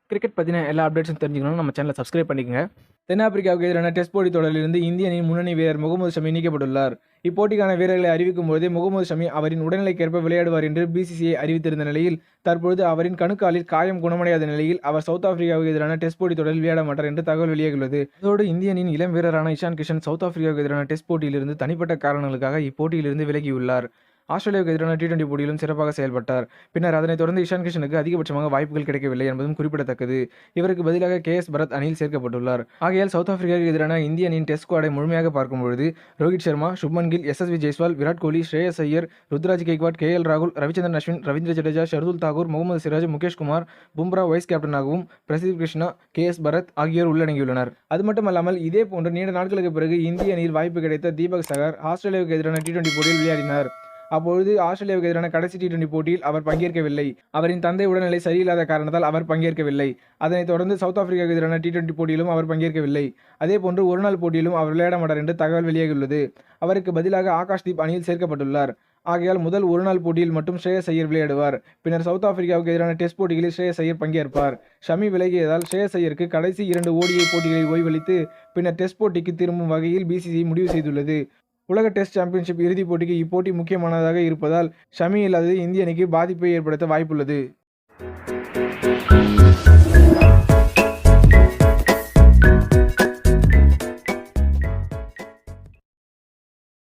Cricket பற்றின எல்லா அப்டேட்ஸும் தெரிஞ்சுக்கணும் நம்ம சேனலை சப்ஸ்கிரைப் பண்ணிக்கங்க. தென்னாப்பிரிக்காவுக்கு எதிரான டெஸ்ட் போட்டி தொடரிலிருந்து இந்திய அணியின் முன்னணி வீரர் முகமது ஷமி நீக்கப்பட்டுள்ளார். இப்போட்டிக்கான வீரர்களை அறிவிக்கும் போதே முகமது ஷமி அவரின் உடல்நிலைக்கேற்ப விளையாடுவார் என்று பிசிசிஐ அறிவித்திருந்த நிலையில் தற்பொழுது அவரின் கணுக்காலில் காயம் குணமடையாத நிலையில் அவர் சவுத் ஆப்பிரிக்காவுக்கு எதிரான டெஸ்ட் போட்டி தொடரில் விளையாட மாட்டார் என்று தகவல் வெளியாகியுள்ளது. அதோடு இந்திய அணியின் இளம் வீரரான இஷான் கிஷன் சவுத் ஆப்பிரிக்காவுக்கு எதிரான டெஸ்ட் போட்டியிலிருந்து தனிப்பட்ட காரணங்களுக்காக இப்போட்டியிலிருந்து விலகியுள்ளார். ஆஸ்திரேலியாவுக்கு எதிரான T20 போட்டியிலும் சிறப்பாக செயல்பட்டார். பின்னர் அதனைத் தொடர்ந்து இஷான் கிஷனுக்கு அதிகபட்சமாக வாய்ப்புகள் கிடைக்கவில்லை என்பதும் குறிப்பிடத்தக்கது. இவருக்கு பதிலாக KS பரத் அணியில் சேர்க்கப்பட்டுள்ளார். ஆகையால் சவுத் ஆப்பிரிக்காவுக்கு எதிரான இந்திய அணியின் டெஸ்ட் ஸ்குவாடை முழுமையாக பார்க்கும்பொழுது ரோஹித் சர்மா, சுப்மன் கில், SSV ஜெய்ஸ்வால், விராட் கோலி, ஸ்ரேயஸ் ஐயர், ருத்ராஜ் கெய்க்வாட், KL ராகுல், ரவிச்சந்திரன் அஸ்வின், ரவீந்திர ஜடேஜா, ஷர்துல் தாக்கூர், முகமது சிராஜ், முகேஷ் குமார், பும்ரா வைஸ் கேப்டனாகவும், பிரசித் கிருஷ்ணா, KS பரத் ஆகியோர் உள்ளடங்கியுள்ளனர். அது மட்டுமல்லாமல் இதே போன்று நீண்ட நாட்களுக்கு பிறகு இந்திய அணியில் வாய்ப்பு கிடைத்த தீபக் சகர் ஆஸ்திரேலியாவுக்கு எதிரான T20 போட்டியில் விளையாடினார். அப்பொழுது ஆஸ்திரேலியாவுக்கு எதிரான கடைசி T20 போட்டியில் அவர் பங்கேற்கவில்லை. அவரின் தந்தை உடல்நிலை சரியில்லாத காரணத்தால் அவர் பங்கேற்கவில்லை. அதனைத் தொடர்ந்து சவுத் ஆப்பிரிக்காவுக்கு எதிரான T20 போட்டியிலும் அவர் பங்கேற்கவில்லை. அதேபோன்று ஒருநாள் போட்டியிலும் அவர் விளையாட மாட்டார் என்று தகவல் வெளியாகியுள்ளது. அவருக்கு பதிலாக ஆகாஷ்தீப் அணியில் சேர்க்கப்பட்டுள்ளார். ஆகையால் முதல் ஒருநாள் போட்டியில் மட்டும் ஸ்ரேயஸ் ஐயர் விளையாடுவார். பின்னர் சவுத் ஆப்பிரிக்காவுக்கு எதிரான டெஸ்ட் போட்டிகளில் ஸ்ரேயஸ் ஐயர் பங்கேற்பார். ஷமி விலகியதால் ஸ்ரேயஸ் ஐயருக்கு கடைசி 2 ODI போட்டிகளில் ஓய்வளித்து பின்னர் டெஸ்ட் போட்டிக்கு திரும்பும் வகையில் பிசிசிஐ முடிவு செய்துள்ளது. உலக டெஸ்ட் சாம்பியன்ஷிப் இறுதிப் போட்டிக்கு இப்போட்டி முக்கியமானதாக இருப்பதால் ஷமி இல்லாதது இந்திய அணிக்கு பாதிப்பை ஏற்படுத்த வாய்ப்புள்ளது.